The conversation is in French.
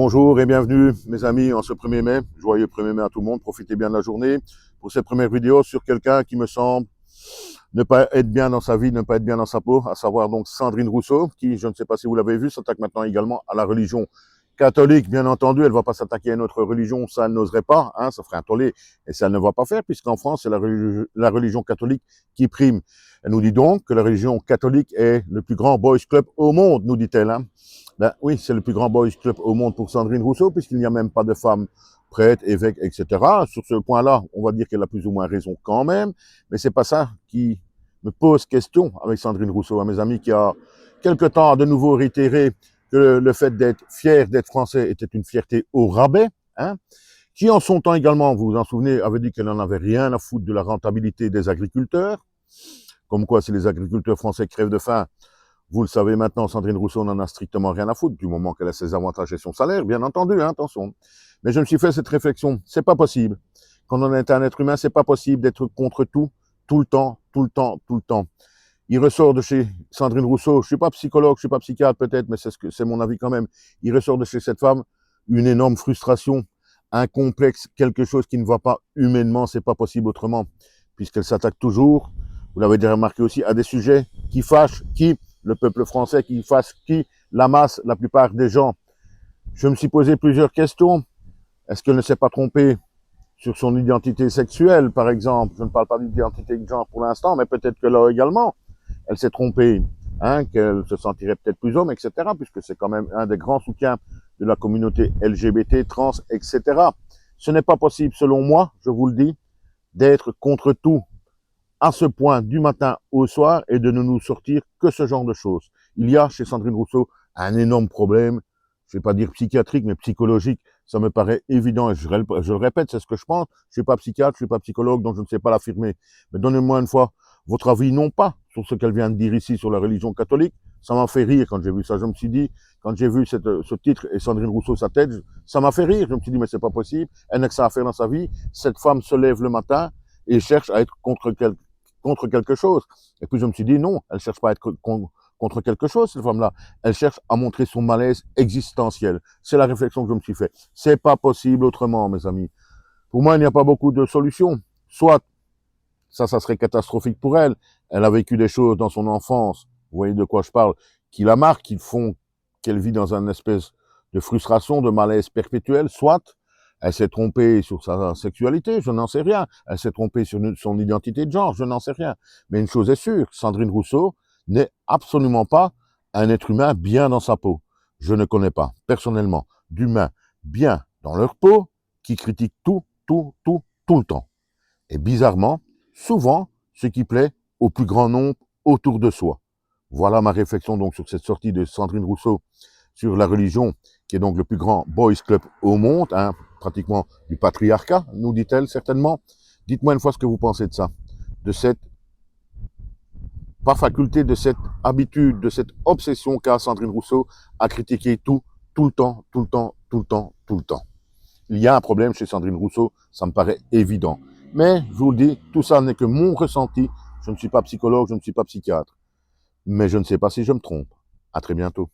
Bonjour et bienvenue mes amis en ce 1er mai. Joyeux 1er mai à tout le monde. Profitez bien de la journée pour cette première vidéo sur quelqu'un qui me semble ne pas être bien dans sa vie, ne pas être bien dans sa peau, à savoir donc Sandrine Rousseau, qui, je ne sais pas si vous l'avez vu, s'attaque maintenant également à la religion catholique. Bien entendu, elle ne va pas s'attaquer à une autre religion, ça elle n'oserait pas, hein, ça ferait un tollé, et ça elle ne va pas faire, puisqu'en France, c'est la religion catholique qui prime. Elle nous dit donc que la religion catholique est le plus grand boys club au monde, nous dit-elle. Hein. Ben oui, c'est le plus grand boys club au monde pour Sandrine Rousseau, puisqu'il n'y a même pas de femmes prêtres, évêques, etc. Sur ce point-là, on va dire qu'elle a plus ou moins raison quand même, mais c'est pas ça qui me pose question avec Sandrine Rousseau, mes amis, qui a quelque temps de nouveau réitéré que le fait d'être fier d'être français était une fierté au rabais, hein, qui en son temps également, vous vous en souvenez, avait dit qu'elle n'en avait rien à foutre de la rentabilité des agriculteurs, comme quoi si les agriculteurs français crèvent de faim, vous le savez maintenant, Sandrine Rousseau n'en a strictement rien à foutre, du moment qu'elle a ses avantages et son salaire, bien entendu, hein, attention. Mais je me suis fait cette réflexion, c'est pas possible. Quand on est un être humain, c'est pas possible d'être contre tout le temps, tout le temps, tout le temps. Il ressort de chez Sandrine Rousseau, je suis pas psychologue, je suis pas psychiatre peut-être, mais c'est mon avis quand même. Il ressort de chez cette femme une énorme frustration, un complexe, quelque chose qui ne va pas humainement, c'est pas possible autrement, puisqu'elle s'attaque toujours, vous l'avez déjà remarqué aussi, à des sujets qui fâchent, le peuple français, qui fâchent la masse, la plupart des gens. Je me suis posé plusieurs questions. Est-ce qu'elle ne s'est pas trompée sur son identité sexuelle, par exemple? Je ne parle pas d'identité de genre pour l'instant, mais peut-être que là également, elle s'est trompée, hein, qu'elle se sentirait peut-être plus homme, etc., puisque c'est quand même un des grands soutiens de la communauté LGBT, trans, etc. Ce n'est pas possible, selon moi, je vous le dis, d'être contre tout à ce point du matin au soir et de ne nous sortir que ce genre de choses. Il y a chez Sandrine Rousseau un énorme problème, je ne vais pas dire psychiatrique, mais psychologique. Ça me paraît évident et je le répète, c'est ce que je pense. Je ne suis pas psychiatre, je ne suis pas psychologue, donc je ne sais pas l'affirmer. Mais donnez-moi une fois votre avis, non pas sur ce qu'elle vient de dire ici sur la religion catholique. Ça m'a fait rire quand j'ai vu ça. Je me suis dit, quand j'ai vu ce titre et Sandrine Rousseau sa tête, ça m'a fait rire. Je me suis dit, mais c'est pas possible. Elle n'a que ça à faire dans sa vie. Cette femme se lève le matin et cherche à être contre quelque chose. Et puis je me suis dit, non, elle cherche pas à être contre quelque chose, cette femme-là. Elle cherche à montrer son malaise existentiel. C'est la réflexion que je me suis fait. C'est pas possible autrement, mes amis. Pour moi, il n'y a pas beaucoup de solutions. Soit, ça serait catastrophique pour elle. Elle a vécu des choses dans son enfance, vous voyez de quoi je parle, qui la marquent, qui font qu'elle vit dans une espèce de frustration, de malaise perpétuel. Soit, elle s'est trompée sur sa sexualité, je n'en sais rien. Elle s'est trompée sur son identité de genre, je n'en sais rien. Mais une chose est sûre, Sandrine Rousseau n'est absolument pas un être humain bien dans sa peau. Je ne connais pas, personnellement, d'humains bien dans leur peau qui critiquent tout le temps. Et bizarrement, souvent, ce qui plaît au plus grand nombre autour de soi. Voilà ma réflexion donc sur cette sortie de Sandrine Rousseau sur la religion, qui est donc le plus grand boys club au monde, hein, pratiquement du patriarcat, nous dit-elle certainement. Dites-moi une fois ce que vous pensez de ça, de cette, pas faculté, de cette habitude, de cette obsession qu'a Sandrine Rousseau à critiquer tout le temps, tout le temps, tout le temps, tout le temps. Il y a un problème chez Sandrine Rousseau, ça me paraît évident. Mais, je vous le dis, tout ça n'est que mon ressenti. Je ne suis pas psychologue, je ne suis pas psychiatre. Mais je ne sais pas si je me trompe. À très bientôt.